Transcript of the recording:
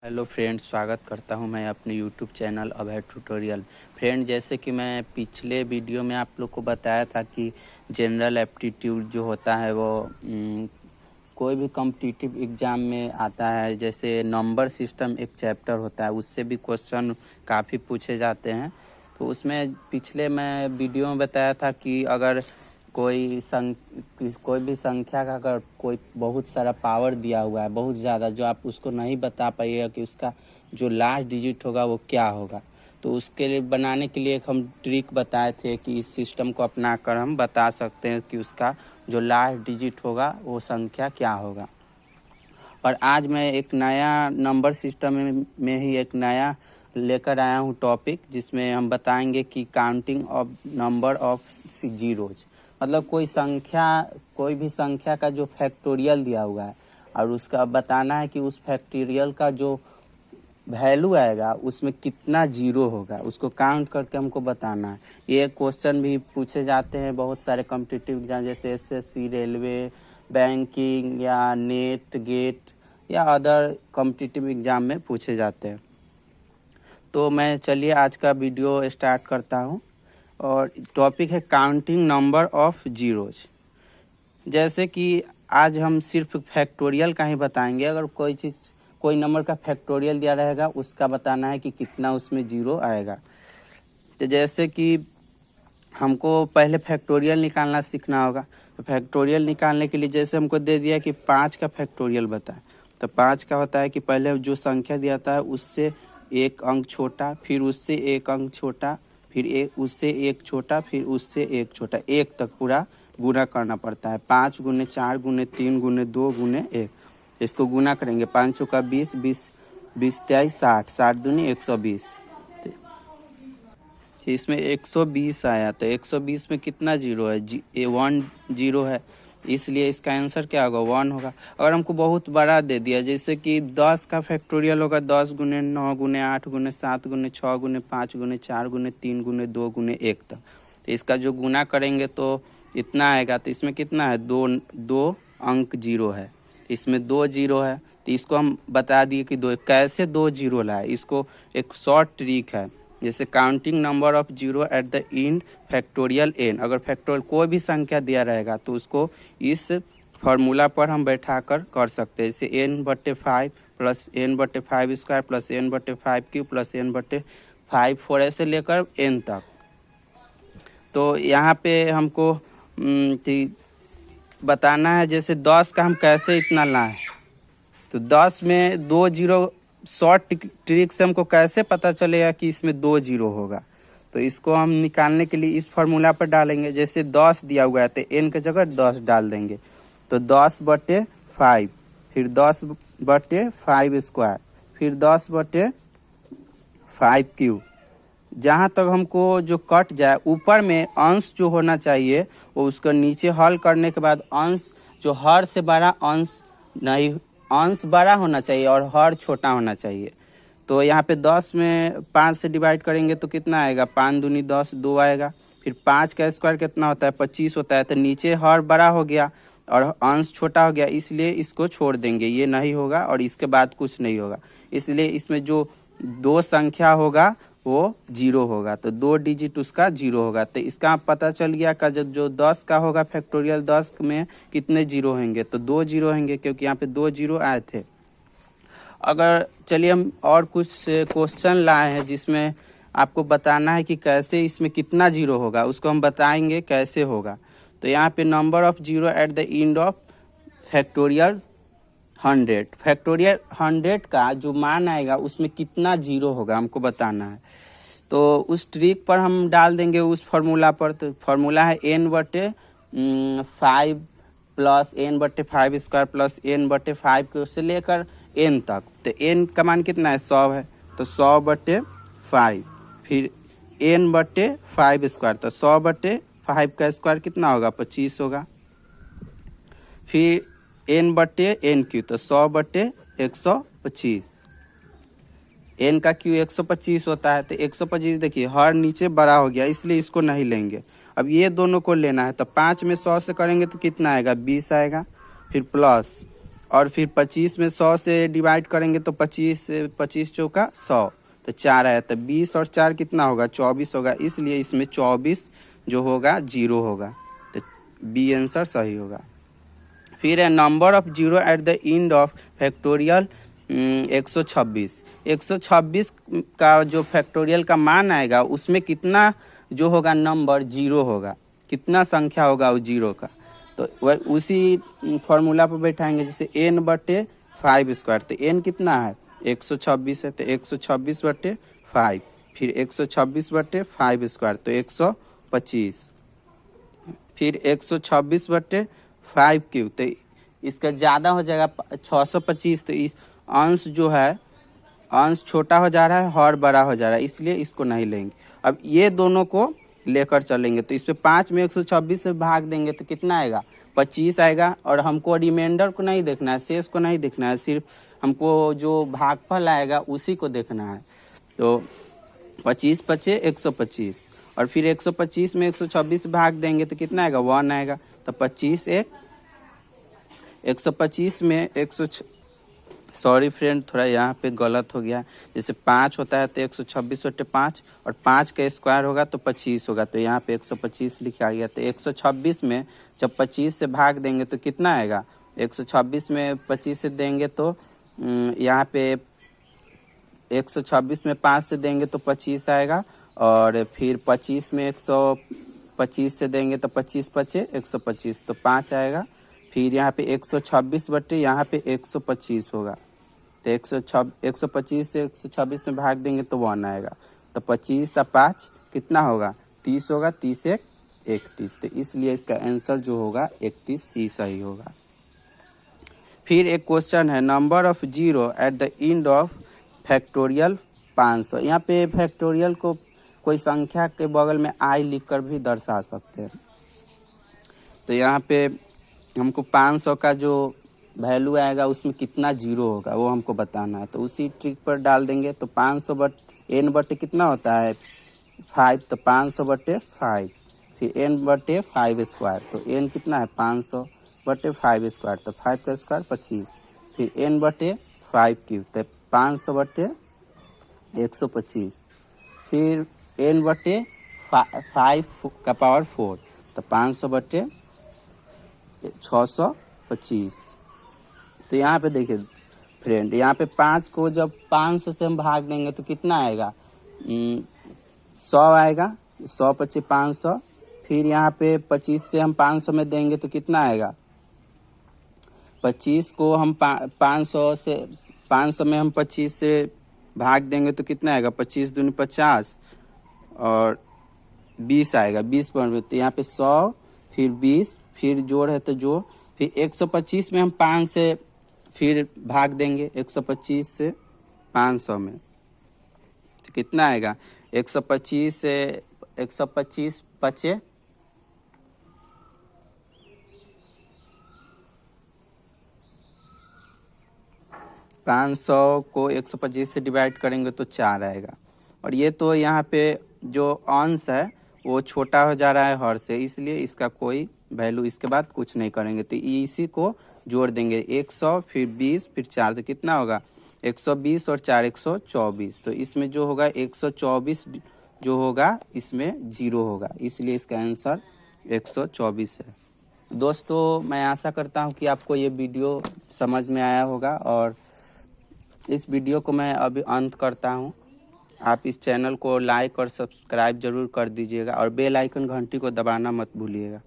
Hello friend, स्वागत करता हूं मैं अपने यूट्यूब चैनल अभय ट्यूटोरियल। फ्रेंड, जैसे कि मैं पिछले वीडियो में आप लोग को बताया था कि जनरल एप्टीट्यूड जो होता है वो कोई भी कॉम्पिटिटिव एग्ज़ाम में आता है। जैसे नंबर सिस्टम एक चैप्टर होता है, उससे भी क्वेश्चन काफ़ी पूछे जाते हैं। तो उसमें पिछले मैं वीडियो में बताया था कि अगर कोई भी संख्या का अगर कोई बहुत सारा पावर दिया हुआ है, बहुत ज़्यादा, जो आप उसको नहीं बता पाइएगा कि उसका जो लास्ट डिजिट होगा वो क्या होगा, तो उसके लिए बनाने के लिए एक हम ट्रिक बताए थे कि इस सिस्टम को अपना कर हम बता सकते हैं कि उसका जो लास्ट डिजिट होगा वो संख्या क्या होगा। और आज मैं एक नया नंबर सिस्टम में ही एक नया लेकर आया हूँ टॉपिक, जिसमें हम बताएंगे कि counting of number of zeros. मतलब कोई भी संख्या का जो फैक्टोरियल दिया हुआ है और उसका बताना है कि उस फैक्टोरियल का जो वैल्यू आएगा उसमें कितना जीरो होगा, उसको काउंट करके हमको बताना है। ये क्वेश्चन भी पूछे जाते हैं बहुत सारे कॉम्पिटिटिव एग्जाम, जैसे एसएससी, रेलवे, बैंकिंग या नेट गेट या अदर कॉम्पिटिटिव एग्जाम में पूछे जाते हैं। तो मैं चलिए आज का वीडियो स्टार्ट करता हूँ और टॉपिक है काउंटिंग नंबर ऑफ जीरोज। जैसे कि आज हम सिर्फ फैक्टोरियल का ही बताएंगे। अगर कोई नंबर का फैक्टोरियल दिया रहेगा, उसका बताना है कि कितना उसमें जीरो आएगा। तो जैसे कि हमको पहले फैक्टोरियल निकालना सीखना होगा। तो फैक्टोरियल निकालने के लिए जैसे हमको दे दिया कि 5 का फैक्टोरियल बताए, तो 5 का होता है कि पहले जो संख्या दिया था उससे एक अंक छोटा, फिर उससे एक अंक छोटा, फिर उससे एक छोटा, फिर उससे एक छोटा, एक तक पूरा गुना करना पड़ता है। 5 गुने 4 गुने 3 गुने 2 गुने 1, इसको गुना करेंगे। 5 चौका 20, 20 20 23 60, 60 दूनी 120। इसमें 120 आया, तो 120 में कितना जीरो है? 1 जीरो है, इसलिए इसका आंसर क्या होगा? 1 होगा। अगर हमको बहुत बड़ा दे दिया, जैसे कि 10 का फैक्टोरियल होगा 10 गुने 9 गुने 8 गुने 7 गुने 6 गुने 5 गुने 4 गुने 3 गुने 2 गुने 1 तक, तो इसका जो गुना करेंगे तो इतना आएगा। तो इसमें कितना है? दो अंक जीरो है, इसमें 2 जीरो है। तो इसको हम बता दिए कि कैसे 2 जीरो लाए। इसको एक शॉर्ट ट्रिक है, जैसे counting number of zero at the end factorial n. अगर फैक्टोरियल कोई भी संख्या दिया रहेगा तो उसको इस फार्मूला पर हम बैठा कर सकते हैं। जैसे n/5 plus n/5 square plus n/5 cube plus n/5 4 ऐसे लेकर n तक। तो यहाँ पे हमको बताना है, जैसे 10 का हम कैसे इतना लाएं। तो 10 में 2 जीरो, शॉर्ट ट्रिक से हमको कैसे पता चलेगा कि इसमें 2 जीरो होगा। तो इसको हम निकालने के लिए इस फार्मूला पर डालेंगे। जैसे 10 दिया हुआ है तो n की जगह 10 डाल देंगे, तो 10/5, फिर 10/5 स्क्वायर, फिर 10/5 क्यूब। जहाँ तक हमको जो कट जाए, ऊपर में अंश जो होना चाहिए वो उसको नीचे हल करने के बाद अंश जो हर से बड़ा अंश नहीं, अंश बड़ा होना चाहिए और हर छोटा होना चाहिए। तो यहाँ पे 10 में 5 से डिवाइड करेंगे तो कितना आएगा? 5 दूनी 10, 2 आएगा। फिर 5 का स्क्वायर कितना होता है? 25 होता है। तो नीचे हर बड़ा हो गया और अंश छोटा हो गया, इसलिए इसको छोड़ देंगे, ये नहीं होगा और इसके बाद कुछ नहीं होगा। इसलिए इसमें जो 2 संख्या होगा वो जीरो होगा, तो 2 डिजिट उसका जीरो होगा। तो इसका पता चल गया का जो 10 का होगा फैक्टोरियल, 10 में कितने जीरो होंगे? तो 2 जीरो होंगे, क्योंकि यहाँ पे 2 जीरो आए थे। अगर चलिए हम और कुछ क्वेश्चन लाए हैं जिसमें आपको बताना है कि कैसे इसमें कितना जीरो होगा, उसको हम बताएंगे कैसे होगा। तो यहाँ पे number of zero at the end of factorial 100, factorial 100 का जो मान आएगा उसमें कितना जीरो होगा हमको बताना है। तो उस ट्रिक पर हम डाल देंगे उस फार्मूला पर। तो फार्मूला है n/5 plus n/5 square plus n/5 को से लेकर n तक। तो n का मान कितना है? 100 है, तो 100/5, फिर n/5 स्क्वायर, तो 100/5 का स्क्वायर कितना होगा? 25 होगा। फिर n/n क्यू, तो 100/125, n का क्यू 125 होता है। तो 125 देखिए हर नीचे बड़ा हो गया, इसलिए इसको नहीं लेंगे। अब ये दोनों को लेना है, तो 5 में 100 से करेंगे तो कितना आएगा? 20 आएगा। फिर प्लस और फिर 25 में 100 से डिवाइड करेंगे तो 25 चौका 100 तो 4 आया। तो 20 और 4 कितना होगा 24 होगा, इसलिए इसमें 24 जो होगा 0 होगा। तो बी आंसर सही होगा। फिर है number of zero at the end of factorial 126। 126 का जो फैक्टोरियल का मान आएगा उसमें कितना जो होगा नंबर जीरो होगा, कितना संख्या होगा वो जीरो का। तो वह उसी फॉर्मूला पर बैठाएंगे, जैसे n/5 स्क्वायर। तो n कितना है 126 है, तो 126/5, फिर 126/5 स्क्वायर तो 125, फिर 126/5 क्यूब। तो इसका ज़्यादा हो जाएगा 625। तो इस अंश जो है अंश छोटा हो जा रहा है और बड़ा हो जा रहा है, इसलिए इसको नहीं लेंगे। अब ये दोनों को लेकर चलेंगे, तो इसमें 5 में 126 से भाग देंगे तो कितना आएगा 25 आएगा। और हमको रिमाइंडर को नहीं देखना है, शेष को नहीं देखना है, सिर्फ हमको जो भागफल आएगा उसी को देखना है। तो 25 पचे 125, और फिर 125 में 126 भाग देंगे तो कितना आएगा 1 आएगा। तो 25 125 में सॉरी फ्रेंड, थोड़ा यहाँ पे गलत हो गया। जैसे 5 होता है तो 126/5, और 5 का स्क्वायर होगा तो 25 होगा, तो यहाँ पे 125 लिखा गया। तो 126 में जब 25 से भाग देंगे तो कितना आएगा 126 में 25 से देंगे तो यहाँ पे 126 में 5 से देंगे तो 25 आएगा, और फिर 25 में 125 से देंगे तो 25 पचे 125 तो 5 आएगा। फिर यहाँ पे 126 बटे यहाँ पे 125 होगा, तो 125 से 126 में भाग देंगे तो 1 आएगा। तो 25 और 5 कितना होगा 30 होगा, 30 1 31। तो इसलिए इसका आंसर जो होगा 31 सी सही होगा। फिर एक क्वेश्चन है number of zero at the end of factorial 500। यहाँ पे फैक्टोरियल को कोई संख्या के बगल में आई लिखकर भी दर्शा सकते हैं। तो यहाँ पे हमको 500 का जो वैल्यू आएगा उसमें कितना जीरो होगा वो हमको बताना है। तो उसी ट्रिक पर डाल देंगे। तो 500 n बटे कितना होता है 5, तो 500/5, फिर n/5 स्क्वायर। तो n कितना है 500/5 स्क्वायर, तो 5 का स्क्वायर 25, फिर n/5 क्यूब, तो 500/125, फिर n/5 का पावर 4, तो 500/625। तो यहाँ पे देखिए फ्रेंड, यहाँ पे 5 को जब 500 से हम भाग देंगे तो कितना आएगा 100 आएगा, 100 पचे 500। फिर यहाँ पे 25 से हम 500 में देंगे तो कितना आएगा 25 को हम 500 में हम 25 से भाग देंगे तो कितना आएगा 25 दूनी 50 और 20 आएगा, 20 पर। तो यहाँ पे 100 फिर 20 फिर जोड़ है तो जो, फिर 125 में हम 5 से फिर भाग देंगे 125 से 500 में, तो कितना आएगा 125 से 125 पचे 500 को 125 से डिवाइड करेंगे तो 4 आएगा। और ये तो यहाँ पे जो अंश है वो छोटा हो जा रहा है हर से, इसलिए इसका कोई वैल्यू इसके बाद कुछ नहीं करेंगे। तो इसी को जोड़ देंगे 100 फिर 20 फिर 4, तो कितना होगा 120 और 4 124। तो इसमें जो होगा 124 जो होगा इसमें 0 होगा, इसलिए इसका आंसर 124 है। दोस्तों मैं आशा करता हूँ कि आपको ये वीडियो समझ में आया होगा, और इस वीडियो को मैं अभी अंत करता हूँ। आप इस चैनल को लाइक और सब्सक्राइब जरूर कर दीजिएगा, और बेल आइकन घंटी को दबाना मत भूलिएगा।